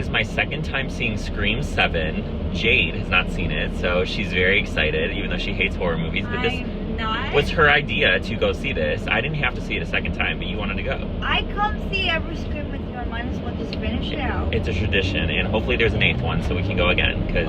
is my second time seeing Scream 7. Jade has not seen it, so she's very excited, even though she hates horror movies. But this was her idea to go see this. I didn't have to see it a second time, but you wanted to go. I come see every Scream with you. I might as well just finish it out. It's a tradition, and hopefully there's an 8th one so we can go again, because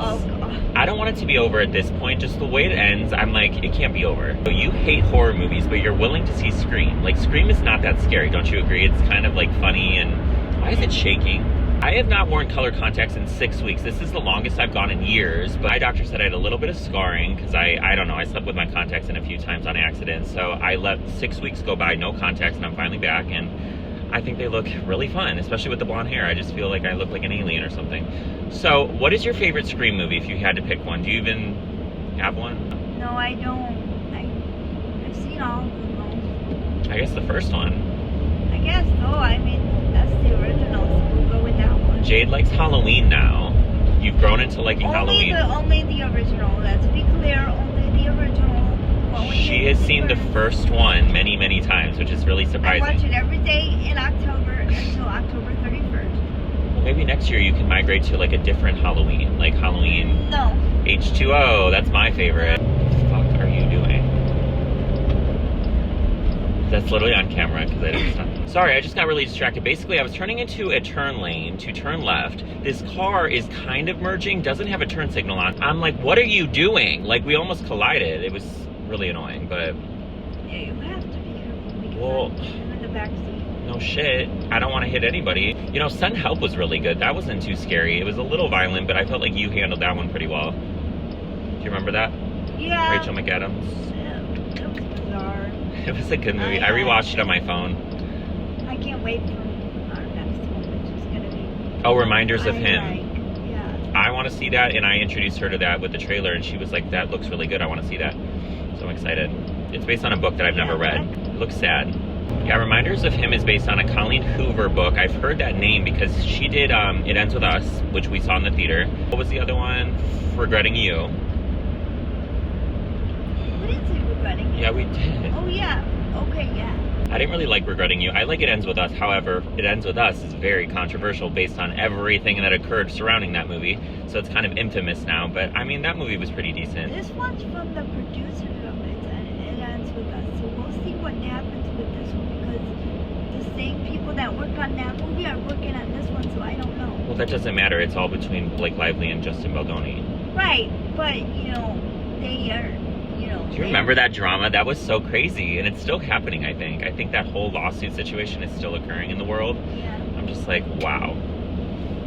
I don't want it to be over at this point. Just the way it ends, I'm like, it can't be over. So you hate horror movies, but you're willing to see Scream. Like, Scream is not that scary, don't you agree? It's kind of like funny, and why is it shaking? I have not worn color contacts in 6 weeks. This is the longest I've gone in years, but my doctor said I had a little bit of scarring because I don't know, I slept with my contacts in a few times on accident. So I let 6 weeks go by, no contacts, and I'm finally back, and I think they look really fun, especially with the blonde hair. I just feel like I look like an alien or something. So what is your favorite Scream movie if you had to pick one? Do you even have one? No, I don't. I've seen all of them though. I guess the first one. I guess so. I mean, that's the original, so we'll go with that one. Jade likes Halloween now. You've grown into liking Halloween. Only the original. Let's be clear, only the original. She has seen the first one many, many times, which is really surprising. I watch it every day in October until October 31st. Well, maybe next year you can migrate to like a different Halloween, like Halloween No. H2O. That's my favorite. What the fuck are you doing? That's literally on camera because I didn't stop. Sorry, I just got really distracted. Basically, I was turning into a turn lane to turn left. This car is kind of merging, doesn't have a turn signal on. I'm like, what are you doing? Like, we almost collided. It was really annoying, but... Yeah, you have to be careful because well, I'm in the backseat. No shit. I don't want to hit anybody. You know, Send Help was really good. That wasn't too scary. It was a little violent, but I felt like you handled that one pretty well. Do you remember that? Yeah. Rachel McAdams. It was bizarre. It was a good movie. I rewatched it on my phone. I can't wait for our next one, which is going to be... Oh, Reminders of Him. Yeah. I want to see that, and I introduced her to that with the trailer, and she was like, that looks really good. I want to see that. So I'm excited. It's based on a book that I've never read. It looks sad. Yeah, Reminders of Him is based on a Colleen Hoover book. I've heard that name because she did It Ends With Us, which we saw in the theater. What was the other one? Regretting You. What is it, Regretting You? Yeah, we did. Oh, yeah. Okay, yeah. I didn't really like Regretting You. I like It Ends With Us. However, It Ends With Us is very controversial based on everything that occurred surrounding that movie. So it's kind of infamous now. But, I mean, that movie was pretty decent. This one's from the producer of it, and It Ends With Us. So we'll see what happens with this one because the same people that work on that movie are working on this one, so I don't know. Well, that doesn't matter. It's all between Blake Lively and Justin Baldoni. Right, but, you know, they are... Do you remember that drama? That was so crazy, and it's still happening, I think. I think that whole lawsuit situation is still occurring in the world. Yeah. I'm just like, wow.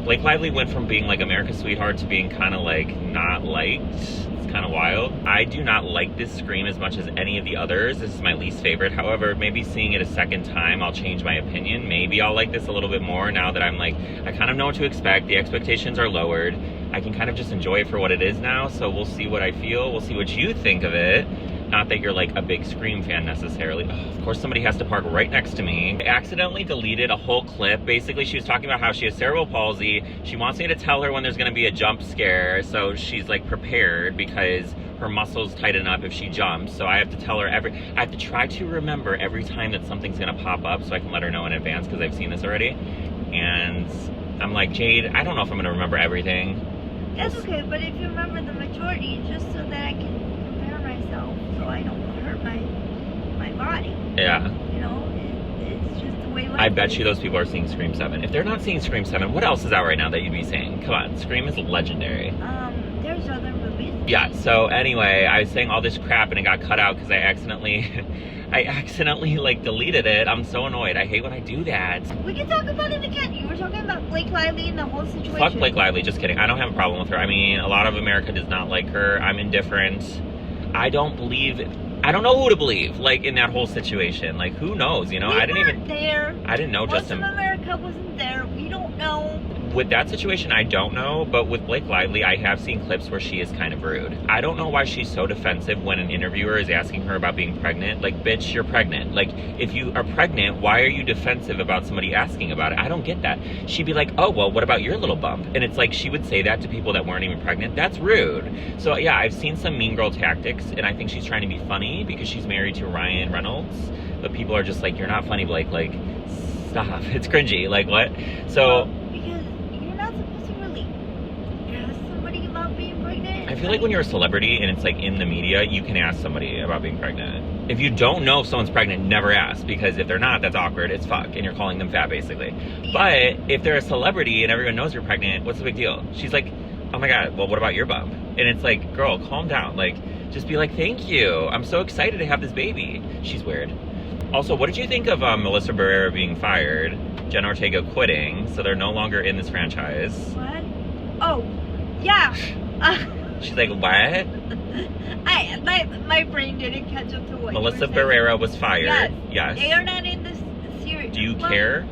Blake Lively went from being like America's sweetheart to being kind of like not liked. It's kind of wild. I do not like this Scream as much as any of the others. This is my least favorite. However, maybe seeing it a second time, I'll change my opinion. Maybe I'll like this a little bit more now that I'm like, I kind of know what to expect. The expectations are lowered. I can kind of just enjoy it for what it is now. So we'll see what I feel. We'll see what you think of it. Not that you're like a big Scream fan necessarily. Oh, of course somebody has to park right next to me. I accidentally deleted a whole clip. Basically, she was talking about how she has cerebral palsy. She wants me to tell her when there's gonna be a jump scare. So she's like prepared because her muscles tighten up if she jumps. So I have to tell her I have to try to remember every time that something's gonna pop up so I can let her know in advance because I've seen this already. And I'm like, Jade, I don't know if I'm gonna remember everything. That's okay, but if you remember the majority, just so that I can prepare myself so I don't hurt my body. Yeah. You know, it's just the way life I bet is. you those people are seeing Scream 7. If they're not seeing Scream 7, what else is out right now that you'd be seeing? Come on, Scream is legendary. There's other movies. Yeah, so anyway, I was saying all this crap and it got cut out because I accidentally like deleted it. I'm so annoyed. I hate when I do that. We can talk about it again. You were talking about Blake Lively and the whole situation. Fuck Blake Lively, just kidding. I don't have a problem with her. I mean, a lot of America does not like her. I'm indifferent. I don't know who to believe, like, in that whole situation. Like, who knows, you know? I didn't know Justin. Most of America wasn't there. We don't know. With that situation, I don't know, but with Blake Lively, I have seen clips where she is kind of rude. I don't know why she's so defensive when an interviewer is asking her about being pregnant. Like, bitch, you're pregnant. Like, if you are pregnant, why are you defensive about somebody asking about it? I don't get that. She'd be like, oh, well, what about your little bump? And it's like she would say that to people that weren't even pregnant. That's rude. So, yeah, I've seen some mean girl tactics, and I think she's trying to be funny because she's married to Ryan Reynolds. But people are just like, you're not funny, Blake. Like, stop. It's cringy. Like, what? So... Because you're not supposed feel like when you're a celebrity and it's like in the media, you can ask somebody about being pregnant. If you don't know if someone's pregnant, never ask, because if they're not, that's awkward as fuck, and you're calling them fat basically. But if they're a celebrity and everyone knows you're pregnant, what's the big deal? She's like, oh my God, well, what about your bump? And it's like, girl, calm down. Like, just be like, thank you. I'm so excited to have this baby. She's weird. Also, what did you think of Melissa Barrera being fired, Jenna Ortega quitting, so they're no longer in this franchise? What? Oh, yeah. She's like, what? My brain didn't catch up to what Melissa you were saying. Barrera was fired. Yes. They are not in this series. Do you care?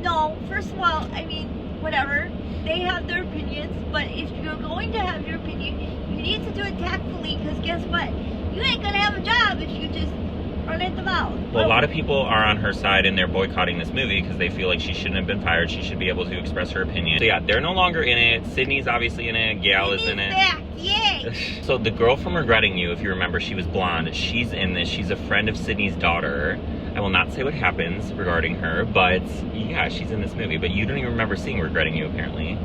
No, first of all, I mean, whatever. They have their opinions, but if you're going to have your opinion, you need to do it tactfully, because guess what? You ain't gonna have a job if you just run at the mouth. Well, a lot of people are on her side and they're boycotting this movie because they feel like she shouldn't have been fired. She should be able to express her opinion. So yeah, they're no longer in it. Sydney's obviously in it. Gail is in it. Back. Yay! So the girl from Regretting You, if you remember, she was blonde. She's in this. She's a friend of Sydney's daughter. I will not say what happens regarding her, but yeah, she's in this movie. But you don't even remember seeing Regretting You, apparently.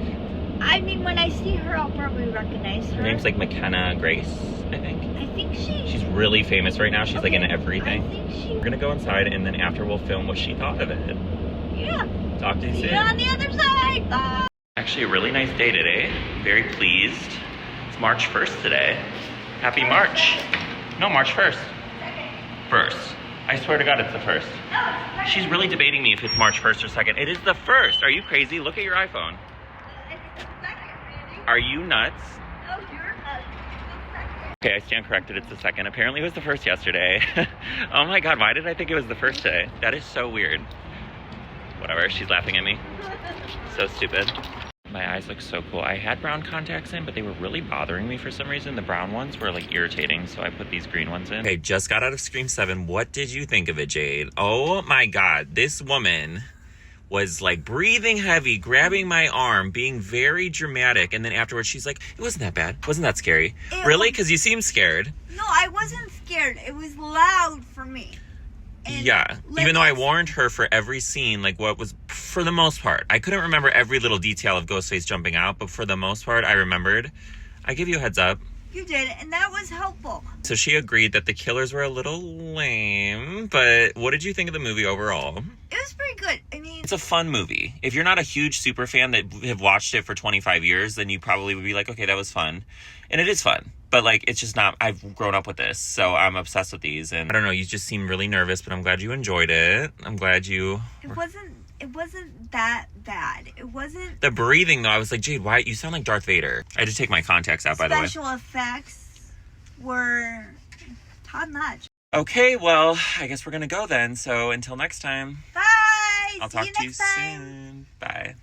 I mean, when I see her, I'll probably recognize her. Her name's like McKenna Grace, I think. I think she's really famous right now. She's like in everything. I think We're gonna go inside and then after we'll film what she thought of it. Yeah. Talk to you soon. See you on the other side. Bye. Actually, a really nice day today. Very pleased. It's March 1st today. Happy March. No, March 1st. First. I swear to God, it's the 1st. No, She's really debating me if it's March 1st or 2nd. It is the 1st. Are you crazy? Look at your iPhone. it's the second, Randy. Are you nuts? No, you're nuts. It's the second. Okay, I stand corrected. It's the 2nd. Apparently it was the 1st yesterday. Oh my God, why did I think it was the 1st today? That is so weird. Whatever, she's laughing at me. So stupid. My eyes look so cool. I had brown contacts in, but they were really bothering me for some reason. The brown ones were like irritating, so I put these green ones in. Okay, just got out of Scream 7. What did you think of it, Jade? Oh my God, this woman was like breathing heavy, grabbing my arm, being very dramatic, and then afterwards she's like, it wasn't that bad. Wasn't that scary? Really? Because you seem scared. No, I wasn't scared. It was loud for me. And yeah, even though I warned her for every scene, like what was, for the most part. I couldn't remember every little detail of Ghostface jumping out, but for the most part, I remembered. I gave you a heads up. You did, and that was helpful. So she agreed that the killers were a little lame, but what did you think of the movie overall? It was pretty good. I mean, it's a fun movie. If you're not a huge super fan that have watched it for 25 years, then you probably would be like, okay, that was fun. And it is fun. But, like, it's just not, I've grown up with this, so I'm obsessed with these. And I don't know, you just seem really nervous, but I'm glad you enjoyed it. I'm glad you... It wasn't that bad. It wasn't... The breathing, though, I was like, Jade, why? You sound like Darth Vader. I had to take my contacts out, by the way. Special effects were top-notch. Okay, well, I guess we're gonna go then. So, until next time. Bye! I'll talk to you soon. Bye.